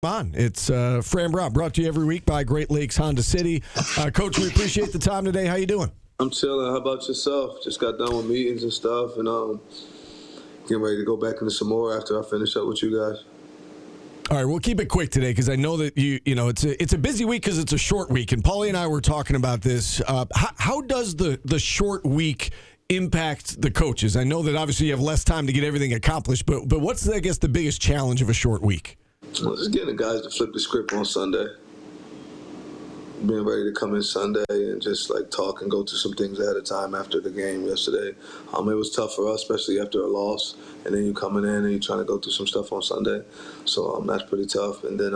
On. It's Fran Brown, brought to you every week by Great Lakes Honda City. Coach, we appreciate the time today. How you doing? I'm chilling. How about yourself? Just got done with meetings and stuff, and getting ready to go back into some more after I finish up with you guys. All right, we'll keep it quick today because I know that you know it's a busy week because it's a short week, and Paulie and I were talking about this. How does the short week impact the coaches? I know that obviously you have less time to get everything accomplished, but what's, I guess, the biggest challenge of a short week? Well, just getting the guys to flip the script on Sunday. Being ready to come in Sunday and just like talk and go through some things ahead of time after the game yesterday. It was tough for us, especially after a loss, and then you coming in and you're trying to go through some stuff on Sunday. So that's pretty tough. And then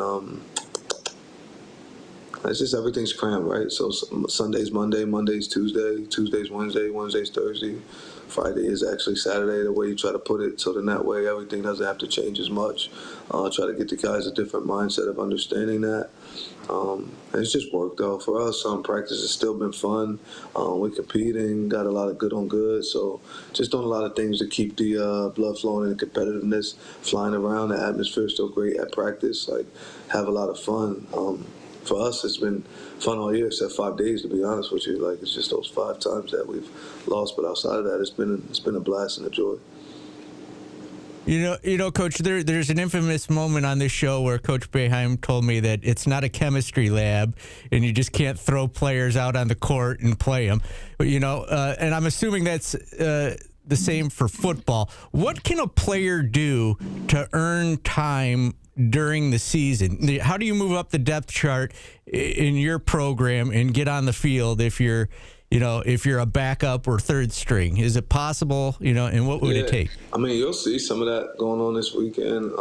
it's just everything's crammed, right? So Sunday's Monday, Monday's Tuesday, Tuesday's Wednesday, Wednesday's Thursday, Friday is actually Saturday, the way you try to put it. So then that way everything doesn't have to change as much. Try to get the guys a different mindset of understanding that. And it's just work, though. For us, practice has still been fun. We're competing, got a lot of good on good. So just doing a lot of things to keep the blood flowing and the competitiveness flying around. The atmosphere is still great at practice. Like, have a lot of fun. For us, it's been fun all year, except 5 days, to be honest with you. Like, it's just those 5 times that we've lost. But outside of that, it's been a blast and a joy. You know, Coach, there's an infamous moment on this show where Coach Boeheim told me that it's not a chemistry lab and you just can't throw players out on the court and play them. But, and I'm assuming that's the same for football. What can a player do to earn time during the season? How do you move up the depth chart in your program and get on the field if you're a backup or third string? Is it possible, and what would it take? I mean, you'll see some of that going on this weekend.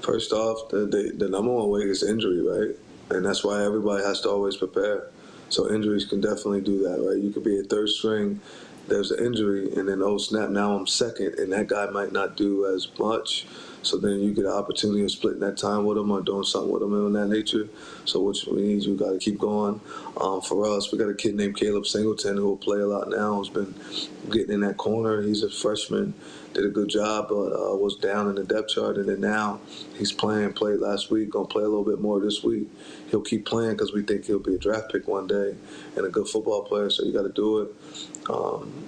First off, the number one way is injury, right? And that's why everybody has to always prepare. So injuries can definitely do that, right? You could be a third string, there's an injury, and then, oh, snap, now I'm second, and that guy might not do as much. So then you get an opportunity of splitting that time with them or doing something with them in that nature. So which means you got to keep going. For us, we got a kid named Caleb Singleton who will play a lot now, who's been getting in that corner. He's a freshman, did a good job, but was down in the depth chart. And then now he's played last week, going to play a little bit more this week. He'll keep playing because we think he'll be a draft pick one day and a good football player, so you got to do it.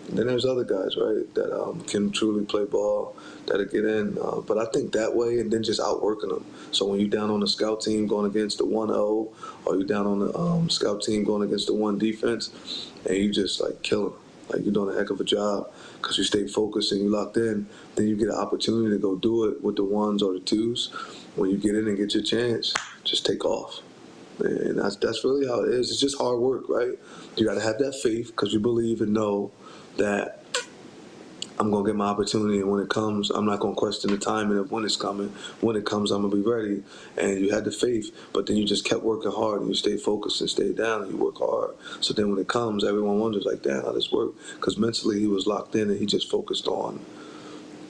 Then there's other guys, right, that can truly play ball, that'll get in. But I think that way, and then just outworking them. So when you're down on the scout team going against the 1-0, or you're down on the scout team going against the 1 defense, and you just, like, kill them. Like, you're doing a heck of a job because you stay focused and you locked in. Then you get an opportunity to go do it with the 1s or the 2s. When you get in and get your chance, just take off. And that's really how it is. It's just hard work, right? You got to have that faith because you believe and know that I'm going to get my opportunity, and when it comes, I'm not going to question the timing of when it's coming. When it comes, I'm going to be ready. And you had the faith, but then you just kept working hard, and you stayed focused and stayed down, and you work hard. So then when it comes, everyone wonders, like, damn, how this work? Because mentally he was locked in, and he just focused on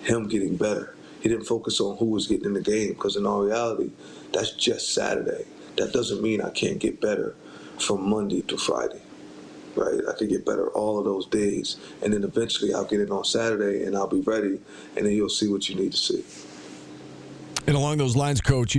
him getting better. He didn't focus on who was getting in the game, because in all reality, that's just Saturday. That doesn't mean I can't get better from Monday to Friday. Right, I could get better all of those days, and then eventually I'll get it on Saturday, and I'll be ready, and then you'll see what you need to see. And along those lines, Coach,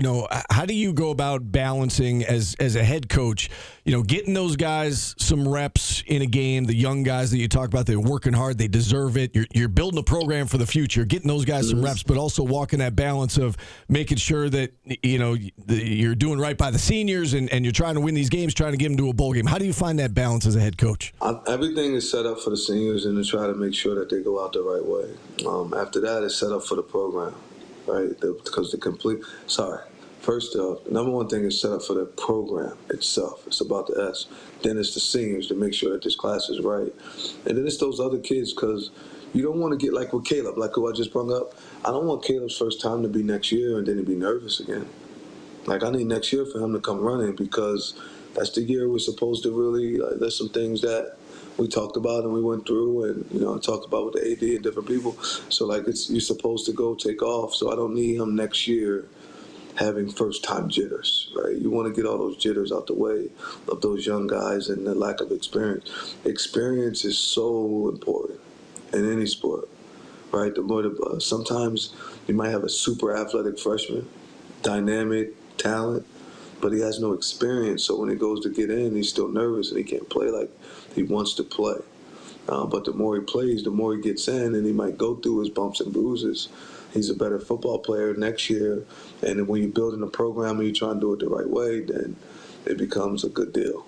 how do you go about balancing as a head coach, getting those guys some reps in a game, the young guys that you talk about, they're working hard, they deserve it. You're building a program for the future, getting those guys some reps, but also walking that balance of making sure that, you're doing right by the seniors and you're trying to win these games, trying to get them to a bowl game. How do you find that balance as a head coach? Everything is set up for the seniors and to try to make sure that they go out the right way. After that, it's set up for the program. Right, because first off, the number one thing is set up for the program itself. It's about the S. Then it's the seniors to make sure that this class is right. And then it's those other kids, because you don't want to get like with Caleb, like who I just brought up. I don't want Caleb's first time to be next year and then to be nervous again. Like, I need next year for him to come running, because that's the year we're supposed to really, there's some things that we talked about and we went through and, talked about with the AD and different people. So, you're supposed to go take off. So I don't need him next year having first-time jitters, right? You want to get all those jitters out the way of those young guys and the lack of experience. Experience is so important in any sport, right? Sometimes you might have a super athletic freshman dynamic talent, but he has no experience. So when he goes to get in, he's still nervous and he can't play like he wants to play. But the more he plays, the more he gets in, and he might go through his bumps and bruises. He's a better football player next year. And then when you're building a program and you try and do it the right way, then it becomes a good deal.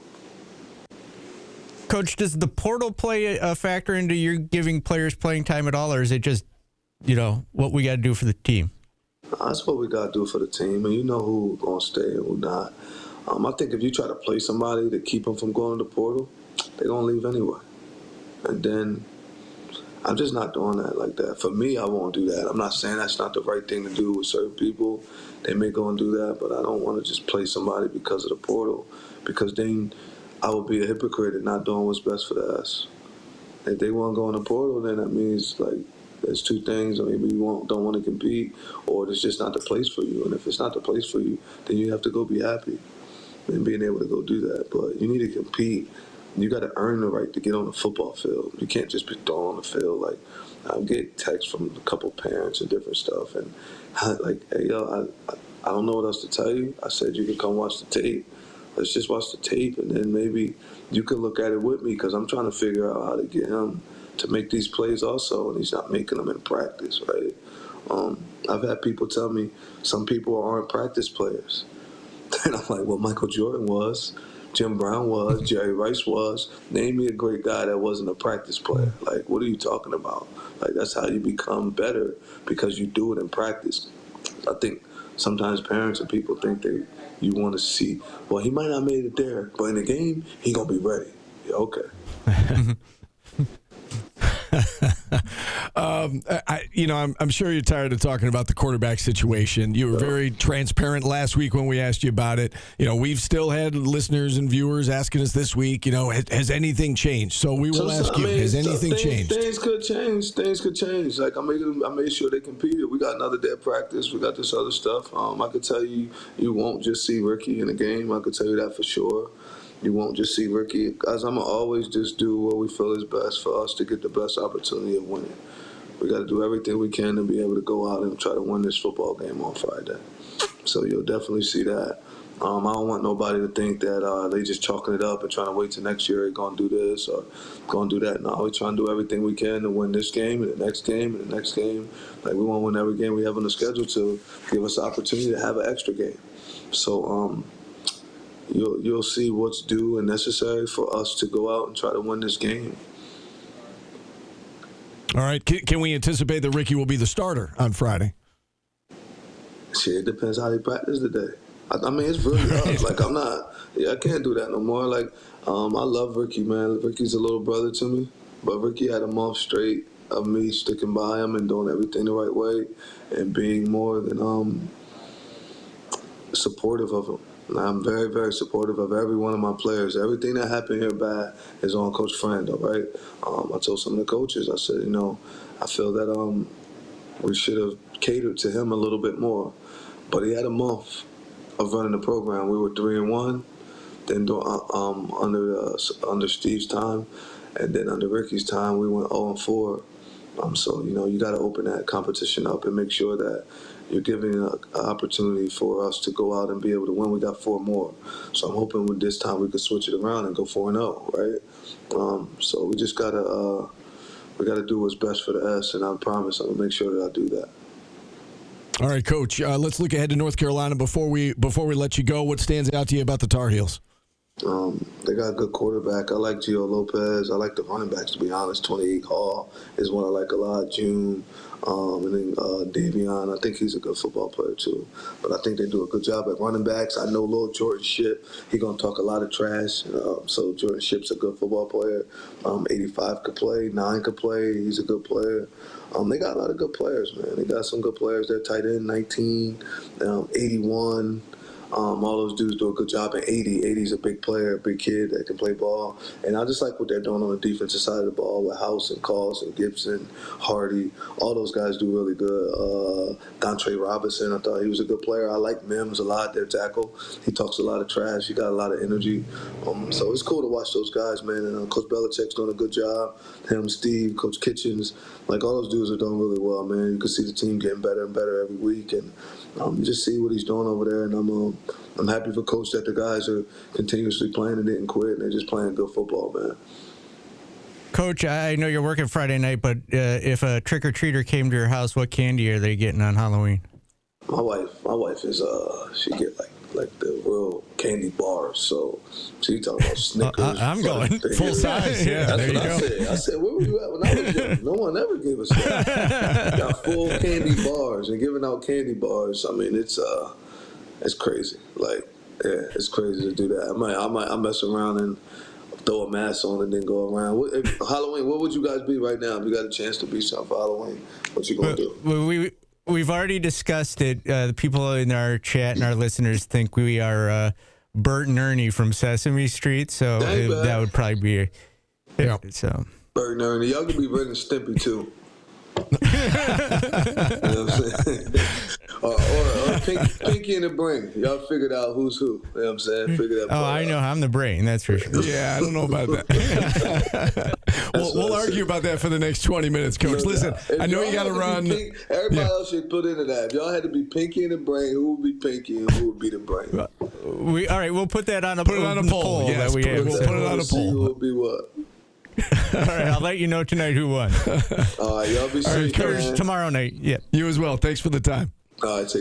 Coach, does the portal play a factor into your giving players playing time at all, or is it just, what we got to do for the team? That's what we got to do for the team, and you know who's going to stay and who not. I think if you try to play somebody to keep them from going to the portal, they're going to leave anyway. And then I'm just not doing that like that. For me, I won't do that. I'm not saying that's not the right thing to do with certain people. They may go and do that, but I don't want to just play somebody because of the portal, because then I would be a hypocrite and not doing what's best for the us. If they want to go in the portal, then that means like there's two things. Or maybe you don't want to compete, or it's just not the place for you. And if it's not the place for you, then you have to go be happy and being able to go do that. But you need to compete. You got to earn the right to get on the football field. You can't just be thrown on the field. Like, I get texts from a couple parents and different stuff, and like, hey, yo, I don't know what else to tell you. I said you can come watch the tape. Let's just watch the tape, and then maybe you can look at it with me, because I'm trying to figure out how to get him to make these plays also, and he's not making them in practice, right? I've had people tell me some people aren't practice players. And I'm like, well, Michael Jordan was, Jim Brown was, Jerry Rice was. Name me a great guy that wasn't a practice player. Like, what are you talking about? Like, that's how you become better, because you do it in practice. I think sometimes parents and people think you want to see, well, he might not made it there, but in the game, he going to be ready. Yeah, okay. I'm sure you're tired of talking about the quarterback situation. You were very transparent last week when we asked you about it. We've still had listeners and viewers asking us this week, has anything changed? So we will ask you, has anything changed? Things could change. Things could change. Like, I made sure they competed. We got another day of practice. We got this other stuff. I could tell you, you won't just see Rickie in the game. I could tell you that for sure. You won't just see Rickie. Guys, I'm going to always just do what we feel is best for us to get the best opportunity of winning. We got to do everything we can to be able to go out and try to win this football game on Friday. So you'll definitely see that. I don't want nobody to think that they just chalking it up and trying to wait till next year, going to do this or going to do that. No, we're trying to do everything we can to win this game and the next game and the next game. Like, we want to win every game we have on the schedule to give us the opportunity to have an extra game. So, You'll see what's due and necessary for us to go out and try to win this game. All right. Can we anticipate that Rickie will be the starter on Friday? Shit, it depends how they practice today. I mean, it's really hard. Like, I can't do that no more. Like, I love Rickie, man. Rickie's a little brother to me. But Rickie had a month straight of me sticking by him and doing everything the right way and being more than supportive of him. I'm very, very supportive of every one of my players. Everything that happened here bad is on Coach Fran, though, right? I told some of the coaches, I said, I feel that we should have catered to him a little bit more. But he had a month of running the program. We were 3-1, then under Steve's time, and then under Rickie's time, we went 0-4. So, you got to open that competition up and make sure that you're giving an opportunity for us to go out and be able to win. We got 4 more. So I'm hoping with this time we could switch it around and go 4-0, right? So we just got to do what's best for the S, and I promise I'm going to make sure that I do that. All right, Coach, let's look ahead to North Carolina before we let you go. What stands out to you about the Tar Heels? They got a good quarterback. I like Gio Lopez. I like the running backs, to be honest. 28 Hall is one I like a lot. June. And then Davion, I think he's a good football player too. But I think they do a good job at running backs. I know little Jordan Shipp, he's going to talk a lot of trash. So Jordan Shipp's a good football player. 85 could play, 9 could play. He's a good player. They got a lot of good players, man. They got some good players. They're tight end, 19, 81. All those dudes do a good job. And 80's a big player, a big kid that can play ball. And I just like what they're doing on the defensive side of the ball with House and Coss and Gibson, Hardy. All those guys do really good. Dontre Robinson, I thought he was a good player. I like Mims a lot, their tackle. He talks a lot of trash. He got a lot of energy. So it's cool to watch those guys, man. And Coach Belichick's doing a good job. Him, Steve, Coach Kitchens, like all those dudes are doing really well, man. You can see the team getting better and better every week. And you just see what he's doing over there. And I'm happy for Coach that the guys are continuously playing and didn't quit, and they're just playing good football, man. Coach, I know you're working Friday night, but if a trick-or-treater came to your house, what candy are they getting on Halloween? My wife is she get like the real candy bars, so she talking about Snickers. I'm going full size. Yeah, that's there you what go. I said, where were you at when I was young? No one ever gave us that. Got full candy bars and giving out candy bars. I mean, it's crazy. Like, yeah, it's crazy to do that. I mess around and throw a mask on and then go around. Halloween, what would you guys be right now if you got a chance to be something for Halloween? What you gonna do? We've already discussed it. The people in our chat and our listeners think we are Bert and Ernie from Sesame Street, so that would probably be so. Bert and Ernie, y'all could be Ren and Stimpy too. You know what I'm saying? or Pinky and the Brain. Y'all figured out who's who. You know what I'm saying? Figure that I know. I'm the brain. That's for sure. Yeah, I don't know about that. We'll argue about that for the next 20 minutes, Coach. Listen, I know you got to run. Everybody else should put into that. If y'all had to be Pinky and the Brain, who would be Pinky and who would be the Brain? All right, we'll put that on a poll. Yes, we'll put it on a poll. Who would be what? All right, I'll let you know tonight who won. All right, y'all be safe. Coach, tomorrow night. Yeah. You as well. Thanks for the time. All right, take